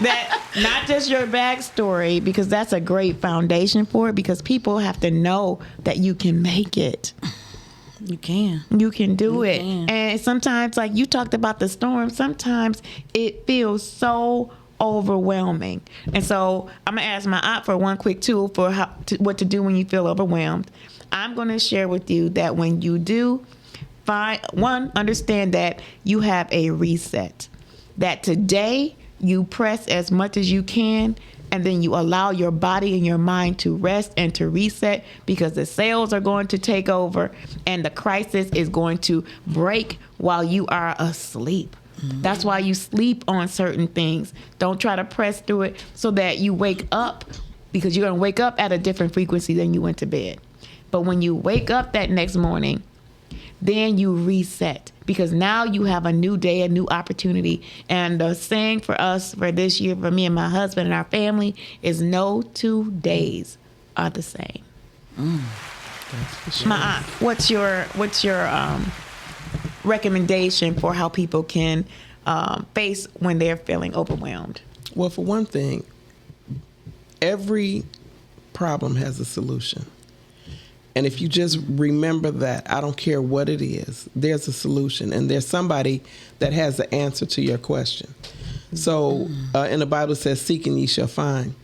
That not just your backstory, because that's a great foundation for it, because people have to know that you can make it. You can. You can do it. Can. And sometimes, like you talked about the storm, sometimes it feels so overwhelming. And so I'm going to ask my aunt for one quick tool for what to do when you feel overwhelmed. I'm going to share with you that when you do, understand that you have a reset. That today you press as much as you can, and then you allow your body and your mind to rest and to reset, because the sales are going to take over and the crisis is going to break while you are asleep. Mm-hmm. That's why you sleep on certain things. Don't try to press through it so that you wake up, because you're going to wake up at a different frequency than you went to bed. But when you wake up that next morning, then you reset, because now you have a new day, a new opportunity. And the saying for us for this year, for me and my husband and our family, is no 2 days are the same. That's for sure. Ma'at, what's your recommendation for how people can face when they're feeling overwhelmed? Well, for one thing, every problem has a solution. And if you just remember that, I don't care what it is, there's a solution, and there's somebody that has the answer to your question. So in the Bible it says, seek and ye shall find.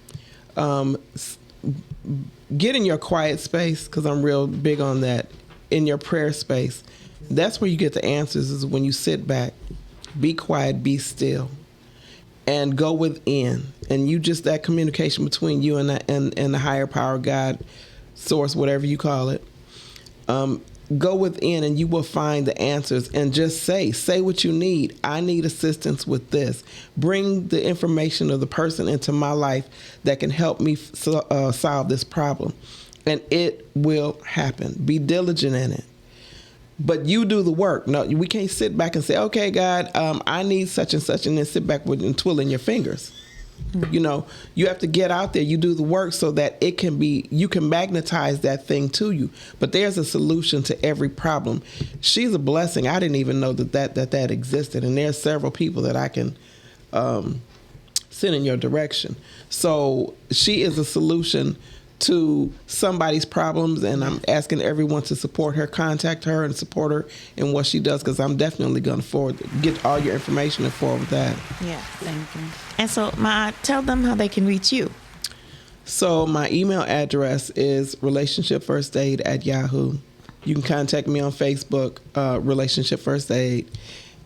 Get in your quiet space, because I'm real big on that, in your prayer space. That's where you get the answers, is when you sit back, be quiet, be still, and go within. And you just, that communication between you and the higher power, God, source, whatever you call it, go within and you will find the answers. And just say what you need. I need assistance with this. Bring the information of the person into my life that can help me solve this problem, and it will happen. Be diligent in it, but you do the work. No, we can't sit back and say, okay, God, I need such and such, and then sit back and twiddling your fingers. Mm-hmm. You know, you have to get out there. You do the work so that it can be, you can magnetize that thing to you. But there's a solution to every problem. She's a blessing. I didn't even know that existed. And there's several people that I can send in your direction. So she is a solution to somebody's problems, and I'm asking everyone to support her, contact her, and support her in what she does, because I'm definitely going to get all your information and forward that. Yeah, thank you. And so, tell them how they can reach you. So my email address is relationshipfirstaid@yahoo. You can contact me on Facebook, Relationship First Aid,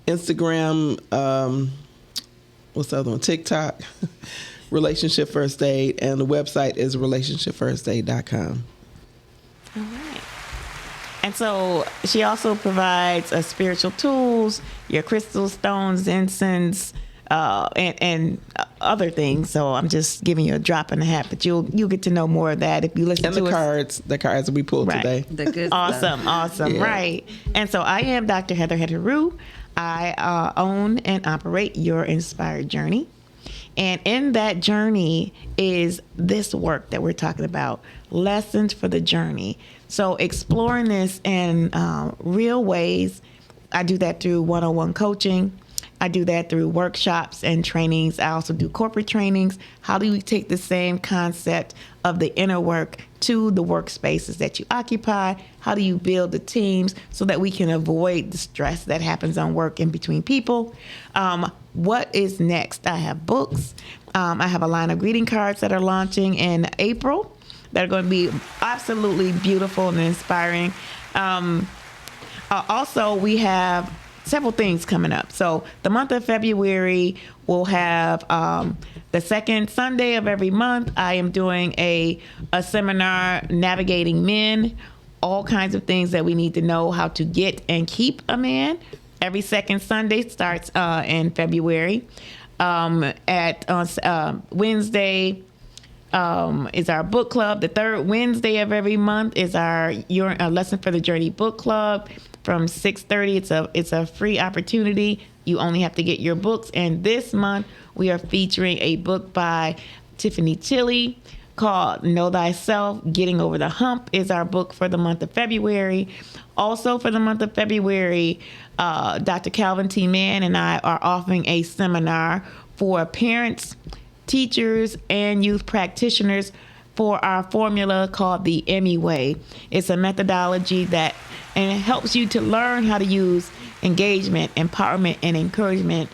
Instagram, what's the other one? TikTok. Relationship First Aid, and the website is relationshipfirstaid.com. All right. And so she also provides spiritual tools, your crystal stones, incense, and other things. So I'm just giving you a drop in the hat, but you'll get to know more of that if you listen and to the cards that we pulled today. The good awesome, stuff. Right. And so I am Dr. Hetheru. I own and operate Your Inspired Journey. And in that journey is this work that we're talking about, lessons for the journey. So exploring this in real ways. I do that through one-on-one coaching. I do that through workshops and trainings. I also do corporate trainings. How do we take the same concept of the inner work to the workspaces that you occupy? How do you build the teams so that we can avoid the stress that happens on work in between people? What is next? I have books. I have a line of greeting cards that are launching in April that are going to be absolutely beautiful and inspiring. Also, we have several things coming up. So the month of February, we'll have the second Sunday of every month. I am doing a seminar, Navigating Men, all kinds of things that we need to know how to get and keep a man. Every second Sunday starts in February. Wednesday is our book club. The third Wednesday of every month is our Your Lesson for the Journey book club from 6:30. It's a free opportunity. You only have to get your books. And this month we are featuring a book by Tiffany Tilley called Know Thyself, Getting Over the Hump is our book for the month of February. Also for the month of February, Dr. Calvin T. Mann and I are offering a seminar for parents, teachers, and youth practitioners for our formula called the Emmy Way. It's a methodology and it helps you to learn how to use engagement, empowerment, and encouragement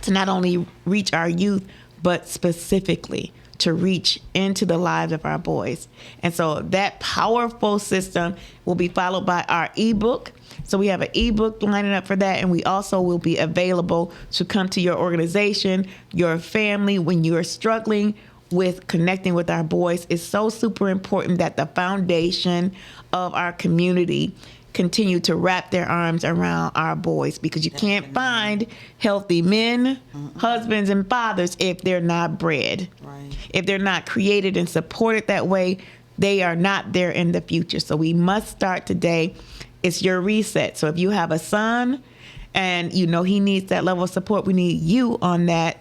to not only reach our youth, but specifically to reach into the lives of our boys. And so that powerful system will be followed by our ebook. So we have an ebook lining up for that, and we also will be available to come to your organization, your family, when you are struggling with connecting with our boys. It's so super important that the foundation of our community continue to wrap their arms around our boys, because you can't find healthy men, husbands, and fathers if they're not bred. Right. If they're not created and supported that way, they are not there in the future. So we must start today. It's your reset. So if you have a son and you know he needs that level of support, we need you on that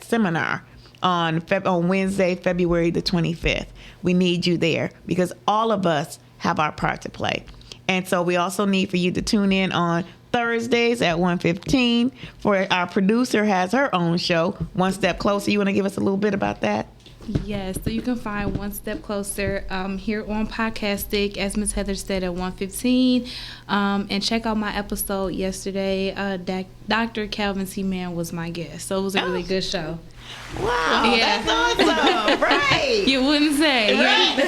seminar on Wednesday, February the 25th. We need you there because all of us have our part to play. And so we also need for you to tune in on Thursdays at 1:15 for our producer has her own show, One Step Closer. You want to give us a little bit about that? Yes, so you can find One Step Closer here on Podcastic, as Ms. Heather said, at 1:15. And check out my episode yesterday. Dr. Calvin T. Mann was my guest, so it was a really good show. Wow, Yeah. that's awesome. Right. You wouldn't say. Right.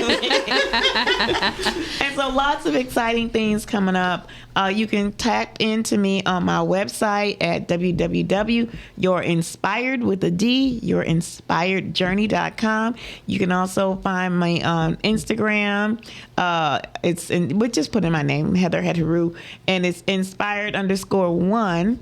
And so lots of exciting things coming up. You can tap into me on my website at yourinspiredjourney.com. You can also find me on Instagram. We just put in my name, Hetheru, and it's inspired_1.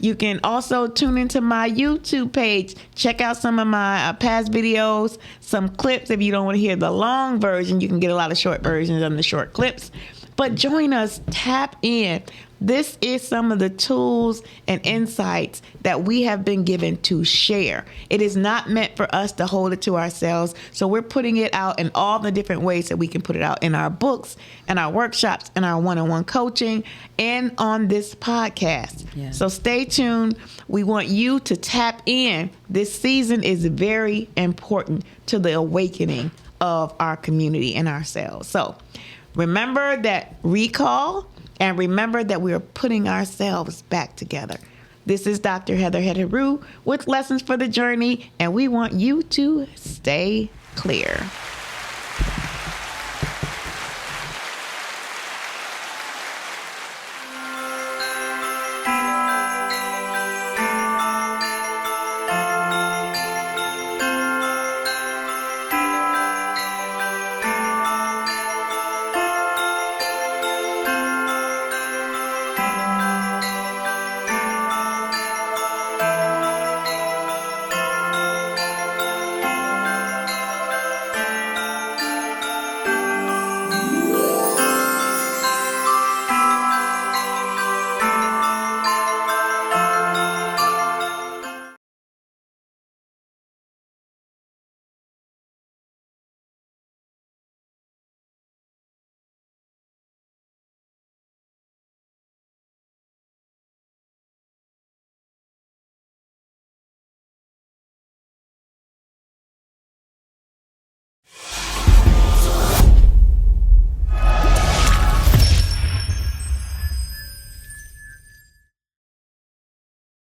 You can also tune into my YouTube page. Check out some of my past videos, some clips. If you don't want to hear the long version, you can get a lot of short versions of the short clips. But join us, tap in. This is some of the tools and insights that we have been given to share. It is not meant for us to hold it to ourselves. So we're putting it out in all the different ways that we can put it out in our books and our workshops and our one-on-one coaching and on this podcast. Yeah. So stay tuned. We want you to tap in. This season is very important to the awakening of our community and ourselves. So remember that recall. And remember that we are putting ourselves back together. This is Dr. Hetheru with Lessons for the Journey, and we want you to stay clear.